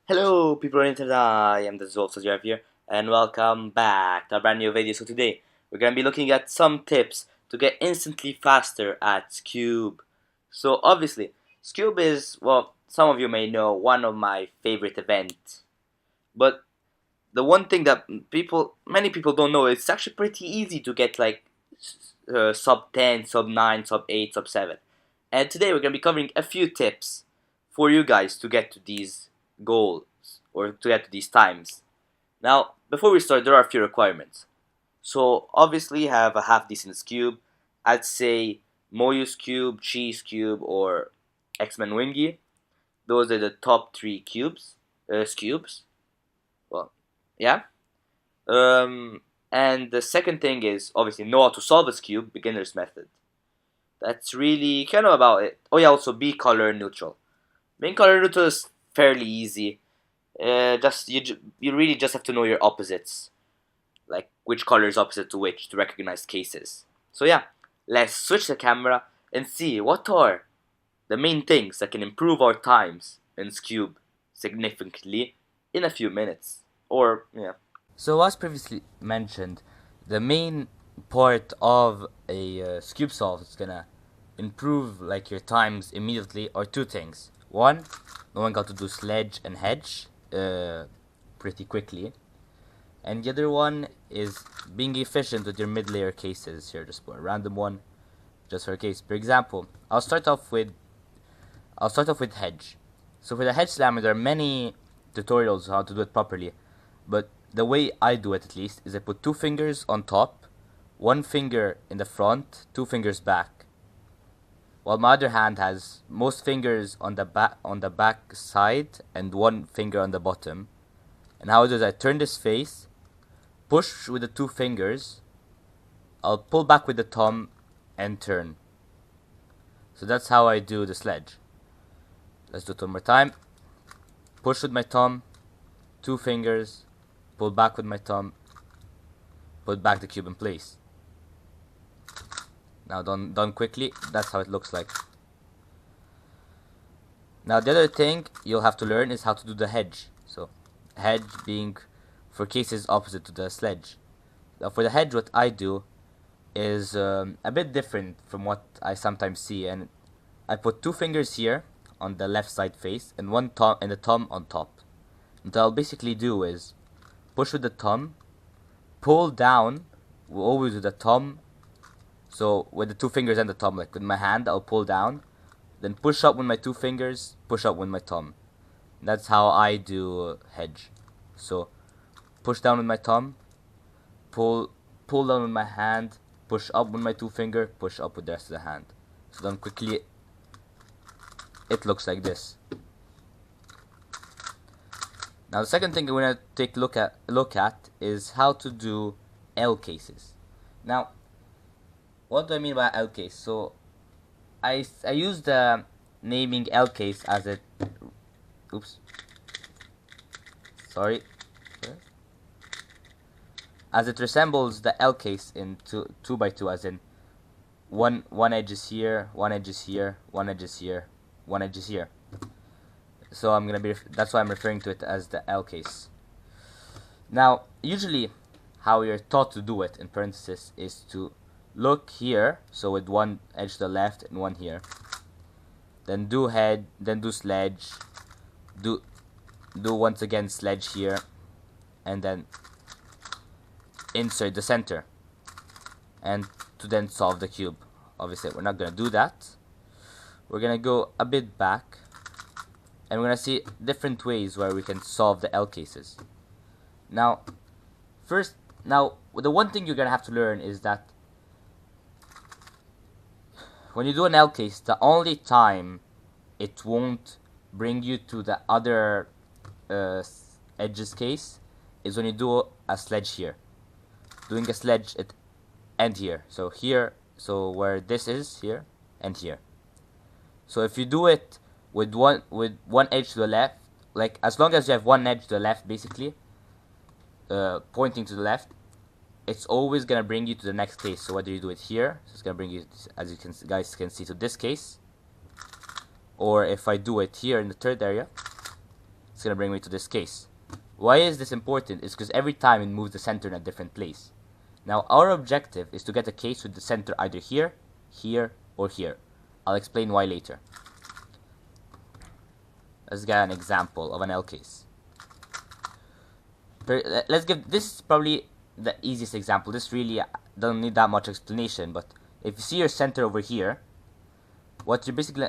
Hello people on the internet, I am the Zolf here and welcome back to a brand new video. So today we're going to be looking at some tips to get instantly faster at Skewb. So obviously Skewb is, well, some of you may know, one of my favorite events. But the one thing that many people don't know is it's actually pretty easy to get like sub 10, sub 9, sub 8, sub 7. And today we're going to be covering a few tips for you guys to get to these goals or to get to these times. Now, before we start, there are a few requirements. So obviously have a half decent Skewb. I'd say Moyu Skewb, Chi Skewb, or X-Men Wingy. Those are the top three Skewbs. Well, yeah. And the second thing is obviously know how to solve a Skewb, beginner's method. That's really kind of about it. Oh yeah, also be color neutral. Being color neutral is fairly easy. You really just have to know your opposites, like which color is opposite to which to recognize cases. So yeah, let's switch the camera and see what are the main things that can improve our times in Skewb significantly in a few minutes. Or yeah. So as previously mentioned, the main part of a Skewb solve that's gonna improve like your times immediately are two things. One, knowing how to do sledge and hedge pretty quickly, and the other one is being efficient with your mid-layer cases. Here, just put a random one, just for a case. For example, I'll start off with hedge. So for the hedge slammer, there are many tutorials on how to do it properly, but the way I do it at least is I put two fingers on top, one finger in the front, two fingers back, while my other hand has most fingers on the back side and one finger on the bottom. And how I do is I turn this face, push with the two fingers, I'll pull back with the thumb and turn. So that's how I do the sledge. Let's do it one more time. Push with my thumb, two fingers, pull back with my thumb, put back the cube in place. Now done quickly, that's how it looks like. Now the other thing you'll have to learn is how to do the hedge. So hedge being for cases opposite to the sledge. Now for the hedge, what I do is a bit different from what I sometimes see, and I put two fingers here on the left side face and one thumb and the thumb on top. What I'll basically do is push with the thumb, pull down, always with the thumb. So with the two fingers and the thumb, like with my hand, I'll pull down, then push up with my two fingers, push up with my thumb. That's how I do hedge. So push down with my thumb, pull down with my hand, push up with my two finger, push up with the rest of the hand. So then quickly, it looks like this. Now the second thing I want to take a look at is how to do L cases. Now, what do I mean by L case? So I use the naming L case as it. Oops. Sorry. As it resembles the L case in 2x2, as in one edge is here, one edge is here, one edge is here, one edge is here. So that's why I'm referring to it as the L case. Now, usually, how you're taught to do it in parentheses is to look here, so with one edge to the left and one here. Then do head, then do sledge, do once again sledge here, and then insert the center, and to then solve the cube. Obviously, we're not gonna do that. We're gonna go a bit back, and we're gonna see different ways where we can solve the L cases. Now, the one thing you're gonna have to learn is that when you do an L case, the only time it won't bring you to the other edges case is when you do a sledge here. Doing a sledge at end here. So here, so where this is here and here. So if you do it with one edge to the left, like as long as you have one edge to the left, basically pointing to the left, it's always gonna bring you to the next case. So whether you do it here, so it's gonna bring you, as you guys can see, to this case, or if I do it here in the third area, it's gonna bring me to this case. Why is this important? It's because every time it moves the center in a different place. Now our objective is to get a case with the center either here, here, or here. I'll explain why later. Let's get an example of an L case. Let's give, this is probably the easiest example. This really doesn't need that much explanation, but if you see your center over here, what you're basically,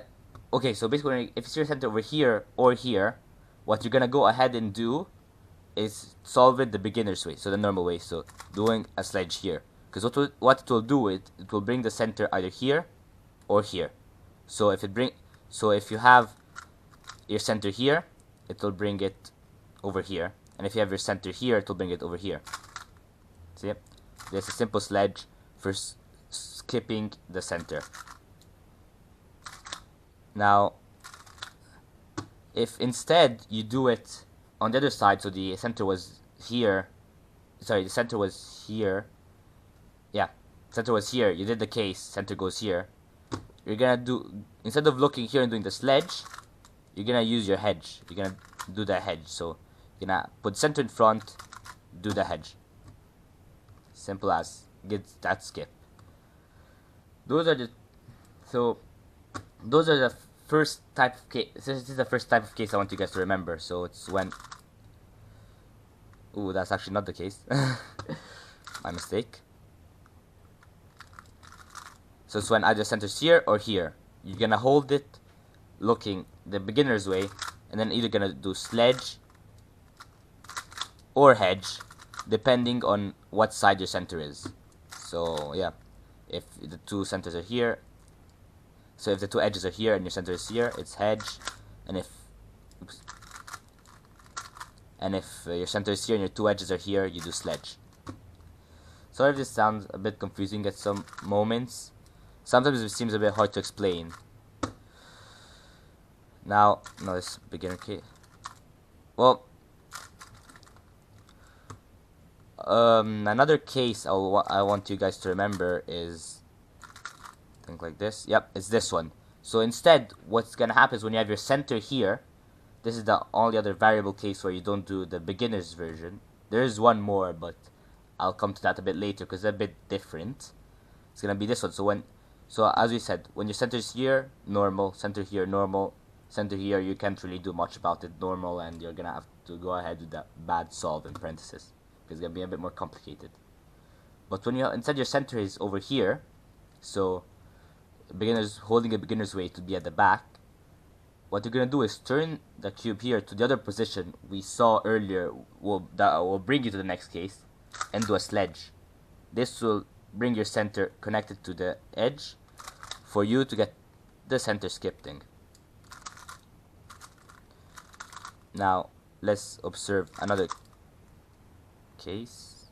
okay, so basically if you see your center over here or here, what you're gonna go ahead and do is solve it the beginner's way, so the normal way, so doing a sledge here. Because what it will do, it will bring the center either here or here. So if you have your center here, it will bring it over here, and if you have your center here, it will bring it over here. See, there's a simple sledge for skipping the center. Now if instead you do it on the other side, so the center was here, sorry, the center was here, yeah, center was here, you did the case, center goes here, you're gonna do, instead of looking here and doing the sledge, you're gonna use your hedge, you're gonna do the hedge, so you're gonna put center in front, do the hedge. Simple as, get that skip. Those are the first type of case. This is the first type of case I want you guys to remember. So it's when, ooh, that's actually not the case. My mistake. So it's when either center's here or here. You're gonna hold it looking the beginner's way, and then either gonna do sledge or hedge, depending on what side your center is. So yeah, if the two centers are here, so if the two edges are here and your center is here, it's hedge, and if your center is here and your two edges are here, you do sledge. Sorry if this sounds a bit confusing at some moments. Sometimes it seems a bit hard to explain. Now, no, this beginner case. Well, another case I want you guys to remember is, think like this. Yep, it's this one. So instead, what's gonna happen is when you have your center here, this is the only other variable case where you don't do the beginner's version. There is one more, but I'll come to that a bit later because it's a bit different. It's gonna be this one. So as we said, when your center is here, normal, center here, normal, center here, you can't really do much about it, normal, and you're gonna have to go ahead with that bad solve in parentheses because it's gonna be a bit more complicated. But when instead your center is over here, so beginners holding a beginner's way to be at the back, what you're gonna do is turn the cube here to the other position we saw earlier, that will bring you to the next case, and do a sledge. This will bring your center connected to the edge for you to get the center skip thing. Now let's observe another case.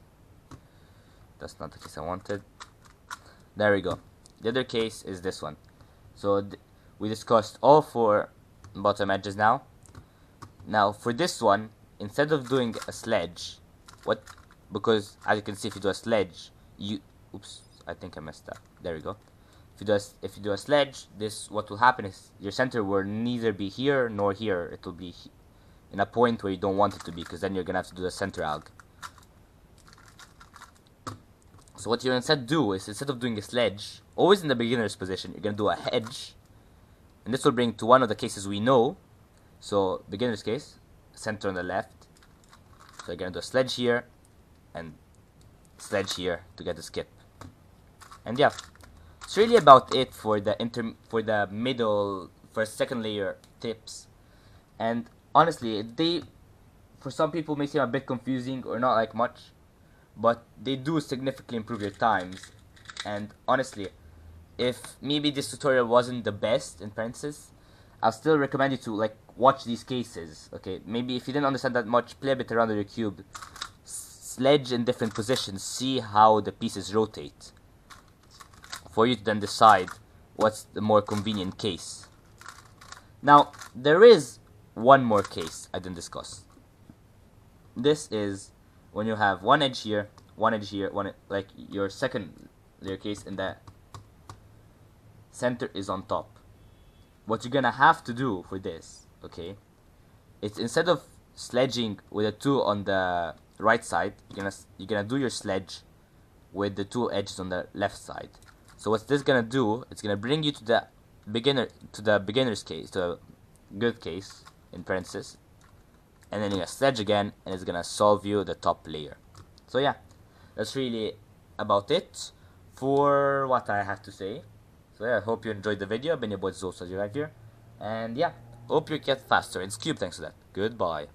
That's not the case I wanted. There we go. The other case is this one. So we discussed all four bottom edges now. Now for this one, instead of doing a sledge, because as you can see, if you do a sledge, oops, I think I messed up. There we go. If you do a sledge, what will happen is your center will neither be here nor here. It will be in a point where you don't want it to be, because then you're gonna have to do the center alg. So what you instead do is, instead of doing a sledge, always in the beginner's position, you're gonna do a hedge, and this will bring to one of the cases we know. So beginner's case, center on the left. So you're gonna do a sledge here and sledge here to get the skip. And yeah, it's really about it for the middle, for second layer tips. And honestly, for some people may seem a bit confusing or not like much, but they do significantly improve your times. And honestly, if maybe this tutorial wasn't the best in parentheses, I'll still recommend you to watch these cases. Okay, maybe if you didn't understand that much, play a bit around with your cube, sledge in different positions, see how the pieces rotate, for you to then decide what's the more convenient case. Now there is one more case I didn't discuss. This is when you have one edge here, like your second layer case, and the center is on top. What you're gonna have to do for this, okay, it's instead of sledging with the 2 on the right side, you're gonna do your sledge with the 2 edges on the left side. So what's this gonna do? It's gonna bring you to the beginner's case, to a good case in parentheses, and then you're gonna sledge again, and it's gonna solve you the top layer. So yeah, that's really about it for what I have to say. So yeah, I hope you enjoyed the video. Been your boy Zosa here, and yeah, hope you get faster in Skewb thanks to that. Goodbye.